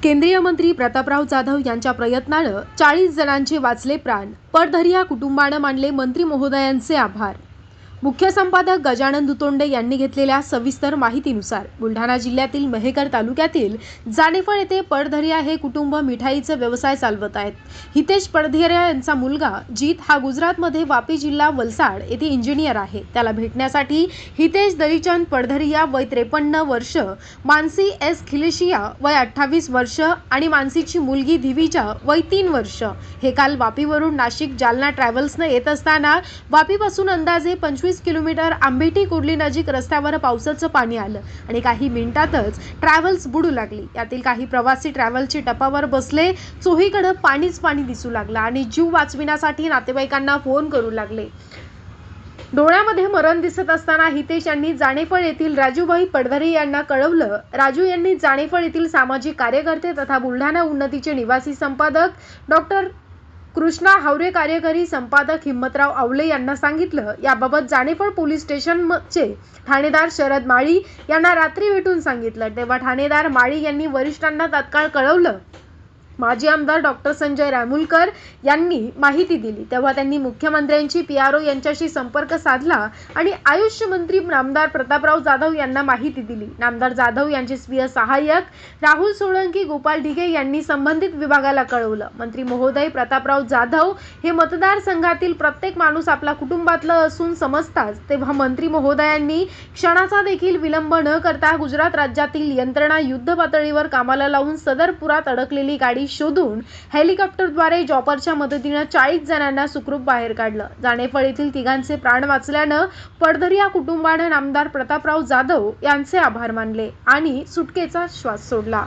केंद्रीय मंत्री प्रतापराव जाधव यांच्या प्रयत्नानं 40 जणांचे वाचले प्राण. पडधरिया कुटुंबानं मानले मंत्री महोदयांचे आभार. मुख्य संपादक गजानन दुतोंडे यांनी घेतलेल्या सविस्तर माहितीनुसार बुलढाणा जिल्ह्यातील मेहकर तालुक्यातील जानेफळ येथे पडधरिया हे कुटुंब मिठाईचा व्यवसाय चालवत आहेत. हितेश पडधरिया यांचा मुलगा जीत हा गुजरातमध्ये वापी जिल्हा वलसाड येथे इंजिनियर आहे. त्याला भेटण्यासाठी हितेश दरीचंद पडधरिया वय 53 वर्ष, मानसी एस खिलेशिया वय 28 वर्ष आणि मानसीची मुलगी दिविजा वय 3 वर्ष हे काल वापीवरून नाशिक जालना ट्रॅव्हल्सनं येत असताना वापीपासून अंदाजे 25 किलोमीटर आंबेटी कुर्ली नजीक रस्त्यावर पावसाचं पाणी आलं आणि काही मिनिटातच ट्रॅव्हल्स बुडू लागली. यातील काही प्रवासी ट्रॅव्हलच्या टपावर बसले. चोहीकडे पाणीच पाणी दिसू लागलं आणि जीव वाचविण्यासाठी नातेवाईकांना फोन करू लागले. डोळ्यामध्ये मरण दिसत असताना हितेश यांनी जानेफळ येथील राजूभाई पडधरिया यांना कळवलं. राजू यांनी जानेफळ येथील सामाजिक कार्यकर्ते तथा बुलढाणा उन्नतीचे निवासी संपादक डॉक्टर कृष्णा हावरे, कार्यकारी संपादक हिम्मतराव आवले यांना सांगितलं. याबाबत जानेफळ पोलीस स्टेशनचे ठाणेदार शरद माळी यांना रात्री भेटून सांगितलं. तेव्हा ठाणेदार माळी यांनी वरिष्ठांना तात्काळ कळवलं. माजी आमदार डॉक्टर संजय रामुलकर यांनी माहिती दिली. तेव्हा त्यांनी मुख्यमंत्र्यांची PRO यांच्याशी संपर्क साधला आणि आयुष मंत्री नामदार प्रतापराव जाधव यांना माहिती दिली. नामदार जाधव यांचे स्वीय सहाय्यक राहुल सोळंकी, गोपाल ढिगे यांनी संबंधित विभागाला कळवलं. मंत्री महोदय प्रतापराव जाधव हे मतदारसंघातील प्रत्येक माणूस आपला कुटुंबातलं असून समजताच तेव्हा मंत्री महोदयांनी क्षणाचा देखील विलंब न करता गुजरात राज्यातील यंत्रणा युद्ध पातळीवर कामाला लावून सदर पुरात अडकलेली गाडी शोधून हेलिकॉप्टरद्वारे जॉपरच्या मदतीने 40 जणांना सुखरूप बाहेर काढलं. जानेफळ येथील तिघांचे प्राण वाचल्यानं पडधरिया कुटुंबानं नामदार प्रतापराव जाधव यांचे आभार मानले आणि सुटकेचा श्वास सोडला.